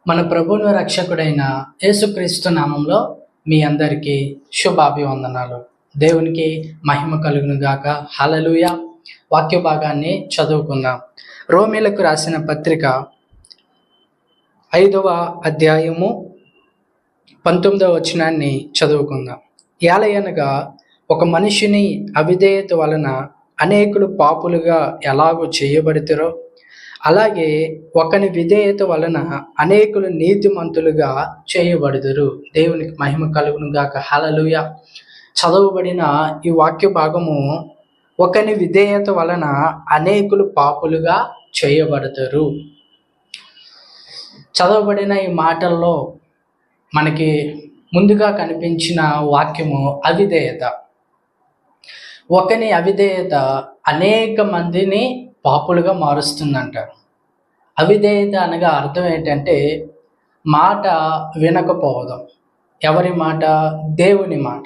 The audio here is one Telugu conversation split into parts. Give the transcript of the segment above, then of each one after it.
మన ప్రభువును రక్షకుడైన యేసుక్రీస్తు నామంలో మీ అందరికీ శుభాభివందనాలు. దేవునికి మహిమ కలుగును గాక. హల్లెలూయా. వాక్య భాగాన్ని చదువుకుందాం. రోమీలకు రాసిన పత్రిక 5వ అధ్యాయము 19వ వచనాన్ని చదువుకుందాం. ఏలయనగా ఒక మనిషిని అవిధేయత వలన అనేకులు పాపులుగా ఎలాగూ చేయబడితిరో, అలాగే ఒకని విధేయత వలన అనేకులు నీతిమంతులుగా చేయబడుదురు. దేవునికి మహిమ కలుగును గాక. హల్లెలూయా. చదవబడిన ఈ వాక్య భాగము ఒకని విధేయత వలన అనేకులు పాపులుగా చేయబడతారు. చదవబడిన ఈ మాటల్లో మనకి ముందుగా కనిపించిన వాక్యము అవిధేయత. ఒకని అవిధేయత అనేక మందిని పాపులుగా మారుస్తుందంట. అవిధేయత అనగా అర్థం ఏంటంటే మాట వినకపోవడం. ఎవరి మాట? దేవుని మాట.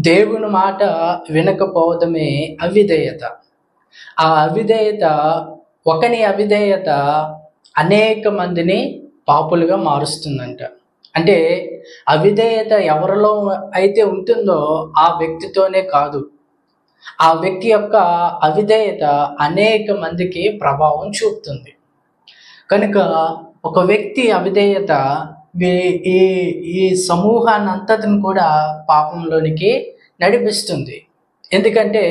దేవుని మాట వినకపోవడమే అవిధేయత. ఆ అవిధేయత, ఒకని అవిధేయత అనేక మందిని పాపులుగా మారుస్తుందంట. అంటే అవిధేయత ఎవరిలో అయితే ఉంటుందో ఆ వ్యక్తితోనే కాదు, ఆ వ్యక్తి యొక్క అవిధేయత అనేక మందికి ప్రభావం చూపుతుంది. కనుక ఒక వ్యక్తి అవిధేయత ఈ సమూహాన్ని అంతటిని కూడా పాపంలోనికి నడిపిస్తుంది. ఎందుకంటే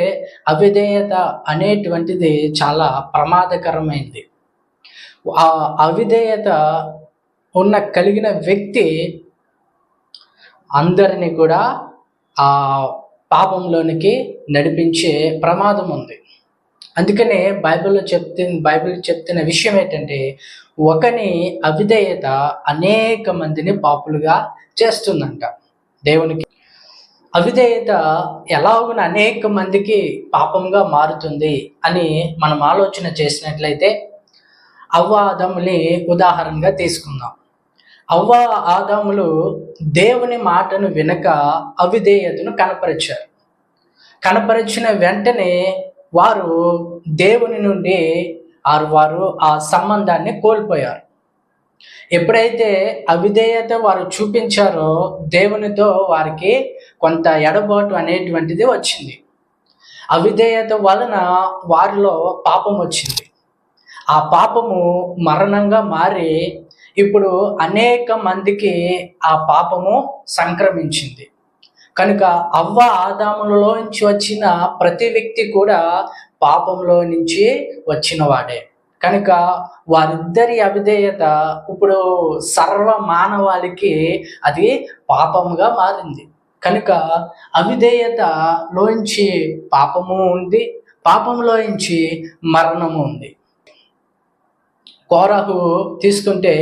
అవిధేయత అనేటువంటిది చాలా ప్రమాదకరమైనది. ఆ అవిధేయత కలిగిన వ్యక్తి అందరినీ కూడా ఆ పాపంలోనికి నడిపించే ప్రమాదం ఉంది. అందుకనే బైబిల్ చెప్తున్న విషయం ఏంటంటే ఒకని అవిధేయత అనేక మందిని పాపులుగా చేస్తుందంట. దేవునికి అవిధేయత ఎలాగున అనేక మందికి పాపంగా మారుతుంది అని మనం ఆలోచన చేసినట్లయితే అవ్వ ఆదాముని ఉదాహరణగా తీసుకుందాం. అవ్వ ఆదాములు దేవుని మాటను వినక అవిధేయతను కనపరిచిన వెంటనే వారు దేవుని నుండి వారు ఆ సంబంధాన్ని కోల్పోయారు. ఎప్పుడైతే అవిధేయత వారు చూపించారో దేవునితో వారికి కొంత ఎడబాటు అనేటువంటిది వచ్చింది. అవిధేయత వలన వారిలో పాపం వచ్చింది. ఆ పాపము మరణంగా మారి ఇప్పుడు అనేక మందికి ఆ పాపము సంక్రమించింది. కనుక అవ్వ ఆదాములలో నుంచి వచ్చిన ప్రతి వ్యక్తి కూడా పాపంలో నుంచి వచ్చిన వాడే. కనుక వారిద్దరి అవిధేయత ఇప్పుడు సర్వ మానవాళికి అది పాపముగా మారింది. కనుక అవిధేయతలోంచి పాపము ఉంది, పాపంలోంచి మరణము ఉంది. కోరహు తీసుకుంటే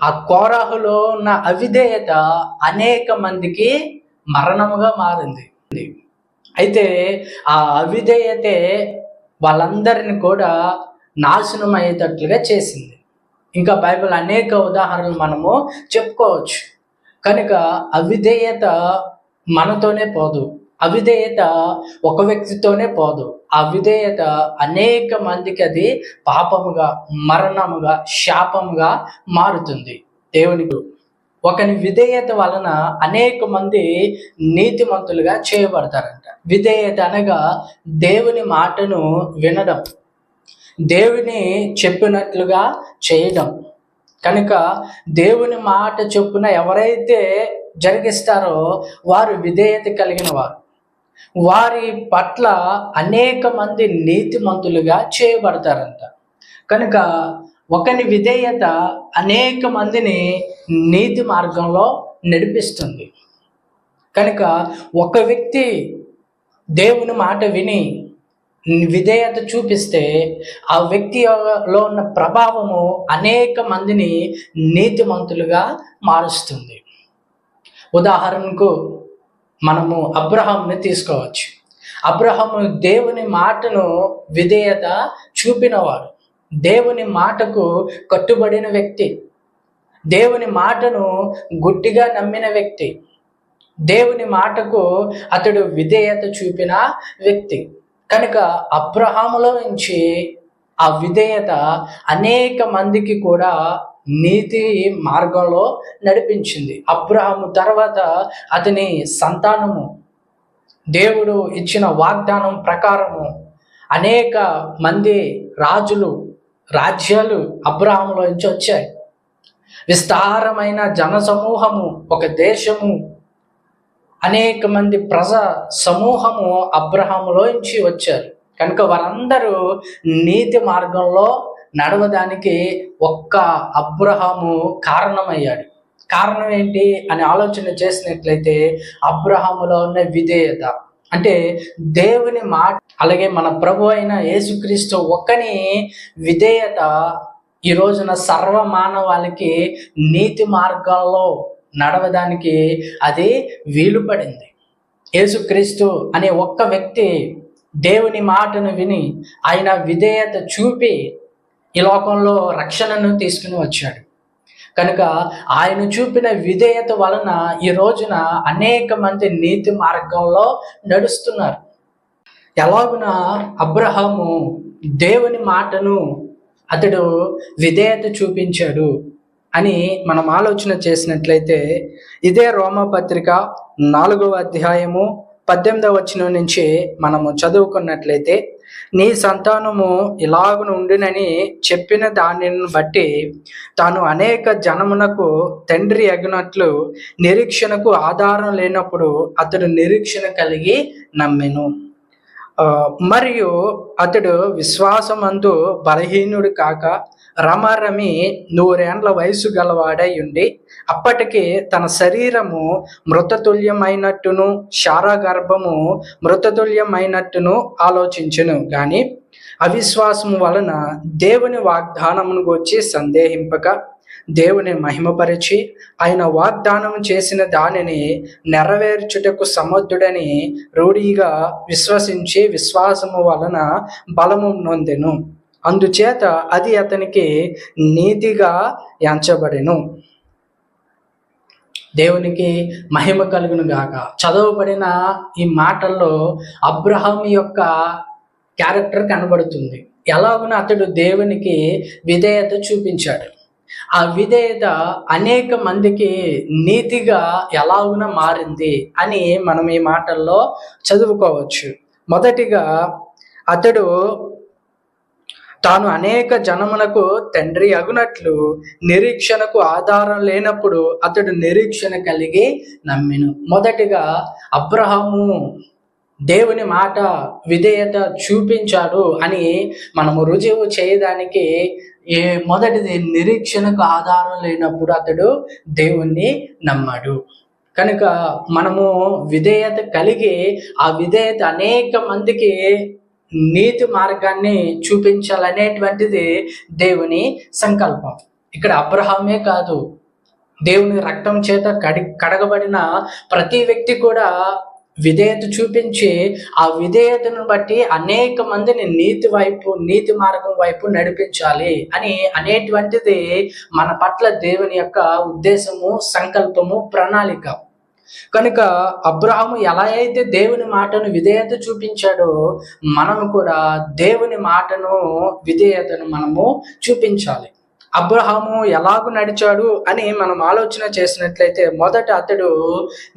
ఆ కోరహులో ఉన్న అవిధేయత అనేక మందికి మరణముగా మారింది. అయితే ఆ అవిధేయతే వాళ్ళందరిని కూడా నాశనం అయ్యేటట్లుగా చేసింది. ఇంకా బైబిల్ అనేక ఉదాహరణలు మనము చెప్పుకోవచ్చు. కనుక అవిధేయత మనతోనే పోదు, అవిధేయత ఒక వ్యక్తితోనే పోదు. అవిధేయత అనేక మందికి అది పాపముగా, మరణముగా, శాపముగా మారుతుంది. దేవునికి ఒకని విధేయత వలన అనేక మంది నీతిమంతులుగా చేయబడతారంట. విధేయత అనగా దేవుని మాటను వినడం, దేవుని చెప్పినట్లుగా చేయడం. కనుక దేవుని మాట చొప్పున ఎవరైతే జరిగిస్తారో వారు విధేయత కలిగిన వారు. వారి పట్ల అనేక మంది నీతిమంతులుగా చేయబడతారంట. కనుక ఒకని విధేయత అనేక మందిని నీతి మార్గంలో నడిపిస్తుంది. కనుక ఒక వ్యక్తి దేవుని మాట విని విధేయత చూపిస్తే ఆ వ్యక్తిలో ఉన్న ప్రభావము అనేక మందిని నీతిమంతులుగా మారుస్తుంది. ఉదాహరణకు మనము అబ్రహాముని తీసుకోవచ్చు. అబ్రహాము దేవుని మాటను విధేయత చూపినవాడు, దేవుని మాటకు కట్టుబడిన వ్యక్తి, దేవుని మాటను గుడ్డిగా నమ్మిన వ్యక్తి, దేవుని మాటకు అతడు విధేయత చూపిన వ్యక్తి. కనుక అబ్రహాములో నుంచి ఆ విధేయత అనేక మందికి కూడా నీతి మార్గంలో నడిపించింది. అబ్రహాము తర్వాత అతని సంతానము దేవుడు ఇచ్చిన వాగ్దానం ప్రకారము అనేక మంది రాజ్యాలు అబ్రహాములో నుంచి వచ్చాయి. విస్తారమైన జన సమూహము, ఒక దేశము, అనేక మంది ప్రజా సమూహము అబ్రహాములో నుంచి వచ్చారు. కనుక వారందరూ నీతి మార్గంలో నడవడానికి ఒక్క అబ్రహాము కారణమయ్యాడు. కారణం ఏంటి అని ఆలోచన చేసినట్లయితే అబ్రహాములో ఉన్న విధేయత, అంటే దేవుని మాట, అలాగే మన ప్రభు అయిన యేసుక్రీస్తు ఒక్కని విధేయత ఈ రోజున సర్వ మానవాళికి నీతి మార్గాల్లో నడవడానికి అది వీలు పడింది. యేసుక్రీస్తు అనే ఒక్క వ్యక్తి దేవుని మాటను విని ఆయన విధేయత చూపి ఈ లోకంలో రక్షణను తీసుకుని వచ్చాడు. కనుక ఆయన చూపిన విధేయత వలన ఈ రోజున అనేక మంది నీతి మార్గంలో నడుస్తున్నారు. ఎలాగున అబ్రహాము దేవుని మాటను అతడు విధేయత చూపించాడు అని మనం ఆలోచన చేసినట్లయితే ఇదే రోమాపత్రిక 4వ అధ్యాయము 18వ వచనం నుంచి మనము చదువుకున్నట్లయితే, నీ సంతానము ఇలాగున ఉండునని చెప్పిన దానిని బట్టి తాను అనేక జనమునకు తండ్రి అగినట్లు నిరీక్షణకు ఆధారం లేనప్పుడు అతడు నిరీక్షణ కలిగి నమ్మెను. మరియు అతడు విశ్వాసమందు బలహీనుడు కాక రమారమి 100 ఏండ్ల వయసు గలవాడై ఉండి అప్పటికి తన శరీరము మృతతుల్యమైనట్టును శారా గర్భము మృతతుల్యమైనట్టును ఆలోచించును. కానీ అవిశ్వాసము వలన దేవుని వాగ్దానమును గూర్చి సందేహింపక దేవుని మహిమపరిచి ఆయన వాగ్దానం చేసిన దానిని నెరవేర్చుటకు సమర్థుడని రూఢిగా విశ్వసించి విశ్వాసము వలన బలము నొందెను. అందుచేత అది అతనికి నీతిగా ఎంచబడెను. దేవునికి మహిమ కలుగును గాక. చదవబడిన ఈ మాటల్లో అబ్రహాం యొక్క క్యారెక్టర్ కనబడుతుంది. ఎలాగున అతడు దేవునికి విధేయత చూపించాడు. ఆ విధేయత అనేక మందికి నీతిగా ఎలాగున మారింది అని మనం ఈ మాటల్లో చదువుకోవచ్చు. మొదటిగా అతడు తాను అనేక జనములకు తండ్రి అగునట్లు నిరీక్షణకు ఆధారం లేనప్పుడు అతడు నిరీక్షణ కలిగి నమ్మెను. మొదటిగా అబ్రహాము దేవుని మాట విధేయత చూపించాడు అని మనము రుజువు చేయడానికి మొదటిది నిరీక్షణకు ఆధారం లేనప్పుడు అతడు దేవుణ్ణి నమ్మాడు. కనుక మనము విధేయత కలిగి ఆ విధేయత అనేక మందికి నీతి మార్గాన్ని చూపించాలనేటువంటిది దేవుని సంకల్పం. ఇక్కడ అబ్రహామే కాదు, దేవుని రక్తం చేత కడగబడిన ప్రతి వ్యక్తి కూడా విధేయత చూపించి ఆ విధేయతను బట్టి అనేక మందిని నీతి మార్గం వైపు నడిపించాలి అని అనేటువంటిది మన పట్ల దేవుని యొక్క ఉద్దేశము, సంకల్పము, ప్రణాళిక. కనుక అబ్రహాము ఎలా అయితే దేవుని మాటను విధేయత చూపించాడో మనము కూడా దేవుని మాటను విధేయతను మనము చూపించాలి. అబ్రహాము ఎలాగూ నడిచాడు అని మనం ఆలోచన చేసినట్లయితే మొదట అతడు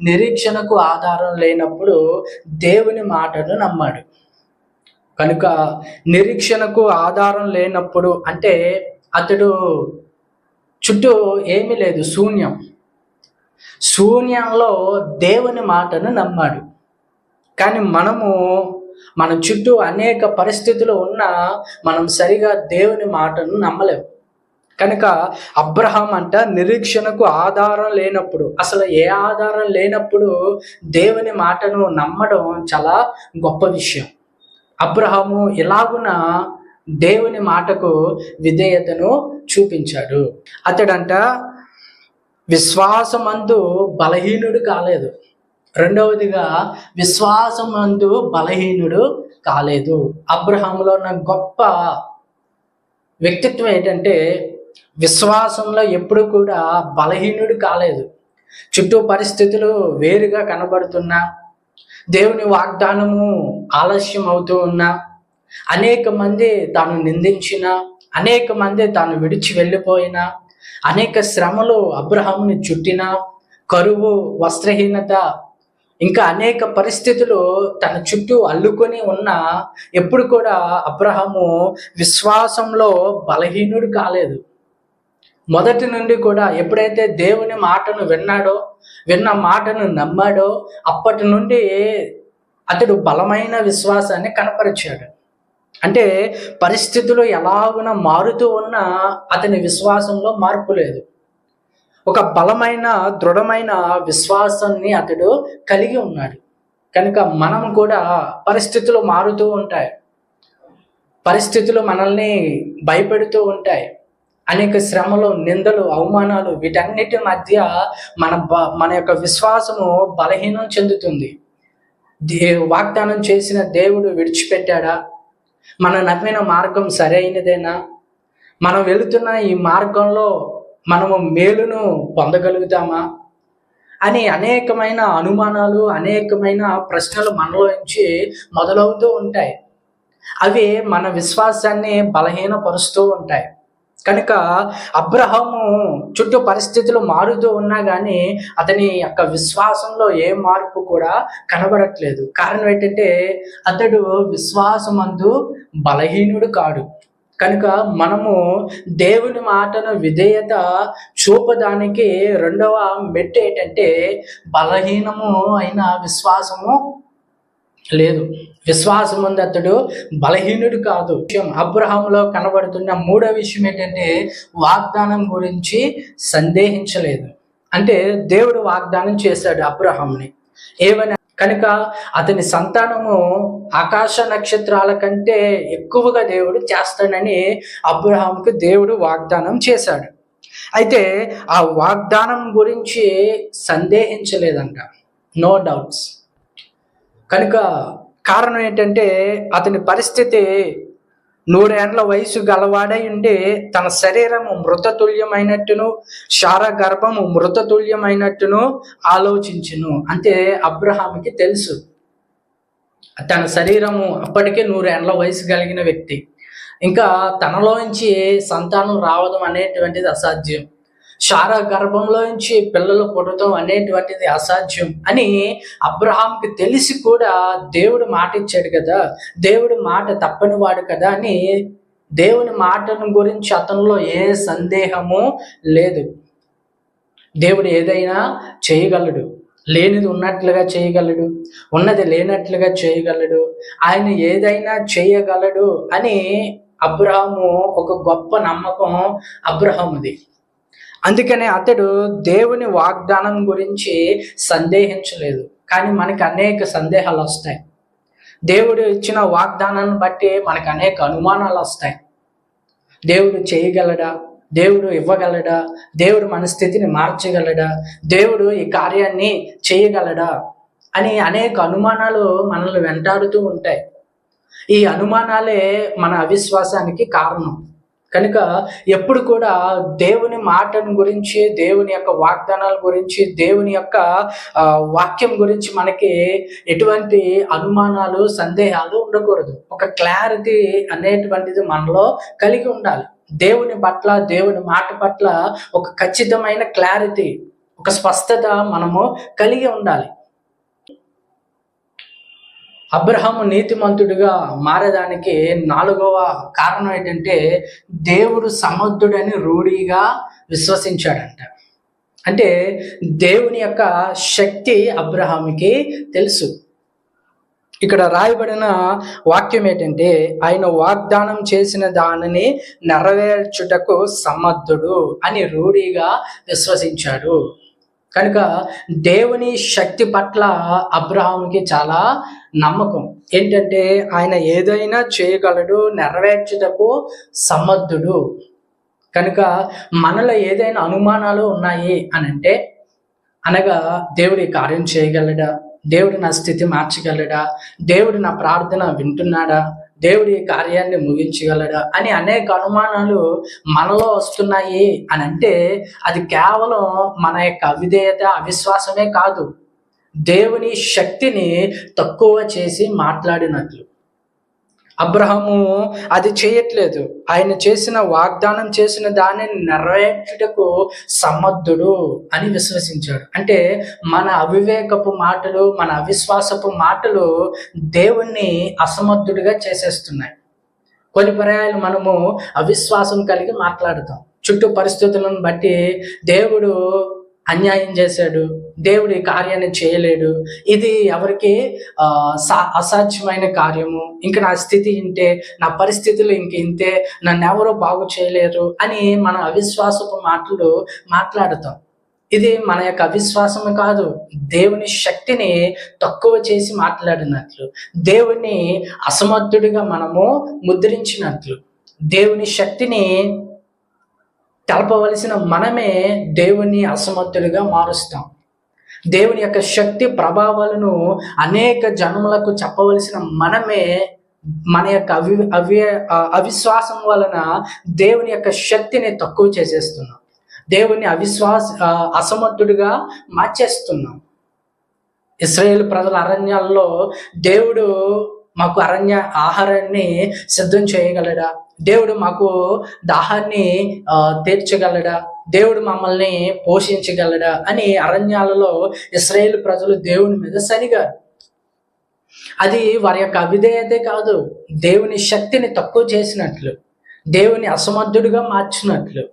నిరీక్షణకు ఆధారం లేనప్పుడు దేవుని మాటను నమ్మాడు. కనుక నిరీక్షణకు ఆధారం లేనప్పుడు అంటే అతడు చుట్టూ ఏమీ లేదు, శూన్యంలో దేవుని మాటను నమ్మాడు. కానీ మన చుట్టూ అనేక పరిస్థితులు ఉన్నా మనం సరిగా దేవుని మాటను నమ్మలేము. కనుక అబ్రహాం అంట నిరీక్షణకు ఆధారం లేనప్పుడు, అసలు ఏ ఆధారం లేనప్పుడు దేవుని మాటను నమ్మడం చాలా గొప్ప విషయం. అబ్రహాము ఇలాగున దేవుని మాటకు విధేయతను చూపించాడు. అతడంట విశ్వాసమందు బలహీనుడు కాలేదు. రెండవదిగా విశ్వాసమందు బలహీనుడు కాలేదు. అబ్రహాములో ఉన్న గొప్ప వ్యక్తిత్వం ఏంటంటే విశ్వాసంలో ఎప్పుడు కూడా బలహీనుడు కాలేదు. చుట్టూ పరిస్థితులు వేరుగా కనబడుతున్నా, దేవుని వాగ్దానము ఆలస్యం అవుతూ ఉన్నా, అనేక మంది తాను నిందించినా, అనేక మంది తాను విడిచి వెళ్ళిపోయినా, అనేక శ్రమలు అబ్రహాముని చుట్టిన, కరువు, వస్త్రహీనత, ఇంకా అనేక పరిస్థితులు తన చుట్టూ అల్లుకొని ఉన్న ఎప్పుడు కూడా అబ్రహాము విశ్వాసంలో బలహీనుడు కాలేదు. మొదటి నుండి కూడా ఎప్పుడైతే దేవుని మాటను విన్న మాటను నమ్మాడో అప్పటి నుండి అతడు బలమైన విశ్వాసాన్ని కనపరిచాడు. అంటే పరిస్థితులు ఎలాగున మారుతూ ఉన్నా అతని విశ్వాసంలో మార్పు లేదు. ఒక బలమైన దృఢమైన విశ్వాసాన్ని అతడు కలిగి ఉన్నాడు. కనుక మనం కూడా పరిస్థితులు మారుతూ ఉంటాయి, పరిస్థితులు మనల్ని భయపెడుతూ ఉంటాయి. అనేక శ్రమలు, నిందలు, అవమానాలు, వీటన్నిటి మధ్య మన యొక్క విశ్వాసము బలహీనం చెందుతుంది. వాగ్దానం చేసిన దేవుడు విడిచిపెట్టాడా? మనం నమ్మిన మార్గం సరైనదేనా? మనం వెళుతున్న ఈ మార్గంలో మనము మేలును పొందగలుగుతామా అని అనేకమైన అనుమానాలు, అనేకమైన ప్రశ్నలు మనలోంచి మొదలవుతూ ఉంటాయి. అవి మన విశ్వాసాన్ని బలహీనపరుస్తూ ఉంటాయి. కనుక అబ్రహాము చుట్టూ పరిస్థితులు మారుతూ ఉన్నా కానీ అతని యొక్క విశ్వాసంలో ఏ మార్పు కూడా కనబడట్లేదు. కారణం ఏంటంటే అతడు విశ్వాసమందు బలహీనుడు కాడు. కనుక మనము దేవుని మాటను విధేయత చూపడానికి రెండవ మెట్టు ఏంటంటే బలహీనము అయిన విశ్వాసము లేదు. విశ్వాసం ఉంది, అతడు బలహీనుడు కాదు. అబ్రహాములో కనబడుతున్న మూడో విషయం ఏంటంటే వాగ్దానం గురించి సందేహించలేదు. అంటే దేవుడు వాగ్దానం చేశాడు అబ్రహాముని ఏమని, కనుక అతని సంతానము ఆకాశ నక్షత్రాల కంటే ఎక్కువగా దేవుడు చేస్తాడని అబ్రహాముకు దేవుడు వాగ్దానం చేశాడు. అయితే ఆ వాగ్దానం గురించి సందేహించలేదంట, నో డౌట్స్. కనుక కారణం ఏంటంటే అతని పరిస్థితి 100 ఏండ్ల వయసు గలవాడై ఉండి తన శరీరము మృతతుల్యమైనట్టును శార గర్భము మృతతుల్యమైనట్టును ఆలోచించును. అంటే అబ్రహాముకి తెలుసు తన శరీరము అప్పటికే 100 ఏండ్ల వయసు కలిగిన వ్యక్తి, ఇంకా తనలోంచి సంతానం రావడం అనేటువంటిది అసాధ్యం, శారా గర్భంలోంచి పిల్లలు పుట్టడం అనేటువంటిది అసాధ్యం అని అబ్రహాంకి తెలిసి కూడా దేవుడు మాట ఇచ్చాడు కదా, దేవుడు మాట తప్పని వాడు కదా అని దేవుని మాటను గురించి అతనిలో ఏ సందేహము లేదు. దేవుడు ఏదైనా చేయగలడు, లేనిది ఉన్నట్లుగా చేయగలడు, ఉన్నది లేనట్లుగా చేయగలడు, ఆయన ఏదైనా చేయగలడు అని అబ్రహాము ఒక గొప్ప నమ్మకం అబ్రహాముది. అందుకనే అతడు దేవుని వాగ్దానం గురించి సందేహించలేదు. కానీ మనకి అనేక సందేహాలు వస్తాయి. దేవుడు ఇచ్చిన వాగ్దానాన్ని బట్టి మనకు అనేక అనుమానాలు వస్తాయి. దేవుడు చేయగలడా? దేవుడు ఇవ్వగలడా? దేవుడు మన స్థితిని మార్చగలడా? దేవుడు ఈ కార్యాన్ని చేయగలడా అని అనేక అనుమానాలు మనల్ని వెంటాడుతూ ఉంటాయి. ఈ అనుమానాలే మన అవిశ్వాసానికి కారణం. కనుక ఎప్పుడు కూడా దేవుని మాటను గురించి, దేవుని యొక్క వాగ్దానాల గురించి, దేవుని యొక్క వాక్యం గురించి మనకి ఎటువంటి అనుమానాలు, సందేహాలు ఉండకూడదు. ఒక క్లారిటీ అనేటువంటిది మనలో కలిగి ఉండాలి. దేవుని పట్ల, దేవుని మాట పట్ల ఒక ఖచ్చితమైన క్లారిటీ, ఒక స్పష్టత మనము కలిగి ఉండాలి. అబ్రహాము నీతిమంతుడిగా మారడానికి 4వ కారణం ఏంటంటే దేవుడు సమర్థుడని రూఢిగా విశ్వసించాడంట. అంటే దేవుని యొక్క శక్తి అబ్రహాముకి తెలుసు. ఇక్కడ రాయబడిన వాక్యం ఏంటంటే ఆయన వాగ్దానం చేసిన దానిని నెరవేర్చుటకు సమర్థుడు అని రూఢిగా విశ్వసించాడు. కనుక దేవుని శక్తి పట్ల అబ్రహాముకి చాలా నమ్మకం. ఏంటంటే ఆయన ఏదైనా చేయగలడు, నెరవేర్చుటకు సమర్థుడు. కనుక మనలో ఏదైనా అనుమానాలు ఉన్నాయి అని అంటే, అనగా దేవుడి కార్యం చేయగలడా, దేవుడు నా స్థితి మార్చగలడా, దేవుడు నా ప్రార్థన వింటున్నాడా, దేవుడి కార్యాన్ని ముగించగలడా అని అనేక అనుమానాలు మనలో వస్తున్నాయి అని అంటే అది కేవలం మన యొక్క అవిధేయత, అవిశ్వాసమే కాదు, దేవుని శక్తిని తక్కువ చేసి మాట్లాడినట్లు. అబ్రహాము అది చేయట్లేదు. ఆయన చేసిన వాగ్దానం చేసిన దానిని నెరవేర్చుటకు సమర్థుడు అని విశ్వసించాడు. అంటే మన అవివేకపు మాటలు, మన అవిశ్వాసపు మాటలు దేవుణ్ణి అసమర్థుడిగా చేసేస్తున్నాయి. కొన్ని పర్యాయాలు మనము అవిశ్వాసం కలిగి మాట్లాడతాం. చుట్టూ పరిస్థితులను బట్టి దేవుడు అన్యాయం చేశాడు, దేవుడు ఈ కార్యాన్ని చేయలేడు, ఇది ఎవరికి అసాధ్యమైన కార్యము, ఇంక నా స్థితి ఇంతే, నా పరిస్థితులు ఇంక ఇంతే, నన్ను ఎవరో బాగు చేయలేరు అని మన అవిశ్వాసపు మాటలు మాట్లాడతాం. ఇది మన యొక్క అవిశ్వాసము కాదు, దేవుని శక్తిని తక్కువ చేసి మాట్లాడినట్లు, దేవుని అసమర్థుడిగా మనము ముద్రించినట్లు, దేవుని శక్తిని తెలపవలసిన మనమే దేవుని అసమర్థుడిగా మారుస్తాం. దేవుని యొక్క శక్తి ప్రభావాలను అనేక జనములకు చెప్పవలసిన మనమే మన యొక్క అవిశ్వాసం వలన దేవుని యొక్క శక్తిని తక్కువ చేసేస్తున్నాం, దేవుని అసమర్థుడిగా మార్చేస్తున్నాం. ఇశ్రాయేలు ప్రజల అరణ్యాల్లో దేవుడు మాకు ఆహారాన్ని సిద్ధం చేయగలడా, దేవుడు మాకు దాహాన్ని తీర్చగలడా, దేవుడు మమ్మల్ని పోషించగలడా అని అరణ్యాలలో ఇశ్రాయేలు ప్రజలు దేవుని మీద సరిగారు. అది వారి యొక్క అవిధేయతే కాదు, దేవుని శక్తిని తక్కువ చేసినట్లు, దేవుని అసమర్థుడిగా మార్చినట్లు.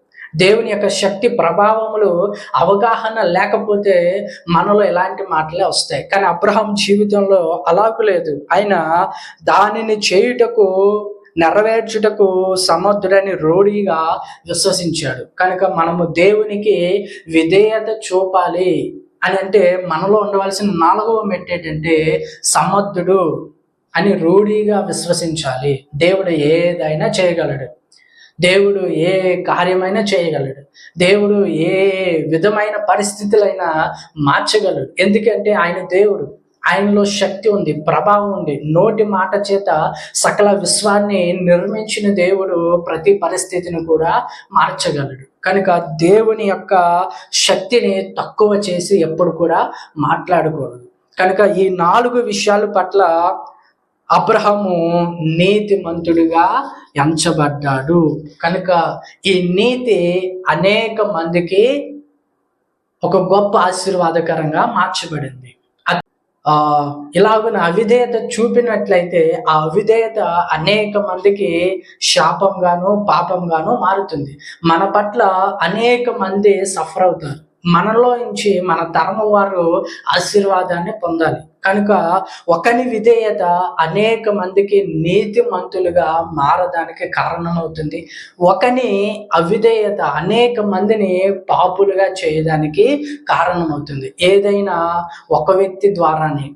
దేవుని యొక్క శక్తి ప్రభావములు అవగాహన లేకపోతే మనలో ఎలాంటి మాటలే వస్తాయి. కానీ అబ్రహాం జీవితంలో అలాగూ లేదు. ఆయన దానిని చేయుటకు, నెరవేర్చుటకు సమర్థుడని రూఢిగా విశ్వసించాడు. కనుక మనము దేవునికి విధేయత చూపాలి అని అంటే మనలో ఉండవలసిన 4వ మెట్టు ఏంటంటే సమర్థుడు అని రూఢిగా విశ్వసించాలి. దేవుడు ఏదైనా చేయగలడు, దేవుడు ఏ కార్యమైనా చేయగలడు, దేవుడు ఏ విధమైన పరిస్థితులైనా మార్చగలడు. ఎందుకంటే ఆయన దేవుడు, ఆయనలో శక్తి ఉంది, ప్రభావం ఉంది. నోటి మాట చేత సకల విశ్వాన్ని నిర్మించిన దేవుడు ప్రతి పరిస్థితిని కూడా మార్చగలడు. కనుక దేవుని యొక్క శక్తిని తక్కువ చేసి ఎప్పుడు కూడా మాట్లాడకూడదు. కనుక ఈ 4 విషయాల పట్ల అబ్రహాము నీతిమంతుడిగా ఎంచబడ్డాడు. కనుక ఈ నీతి అనేక మందికి ఒక గొప్ప ఆశీర్వాదకరంగా మార్చబడింది. ఇలాగున అవిధేయత చూపినట్లయితే ఆ అవిధేయత అనేక మందికి శాపంగాను పాపంగాను మారుతుంది. మన పట్ల అనేక మంది సఫర్ అవుతారు. మనలో నుంచి మన తరము వారు ఆశీర్వాదాన్ని పొందాలి. కనుక ఒకని విధేయత అనేక మందికి నీతిమంతులుగా మారడానికి కారణమవుతుంది. ఒకని అవిధేయత అనేక మందిని పాపులుగా చేయడానికి కారణమవుతుంది. ఏదైనా ఒక వ్యక్తి ద్వారానే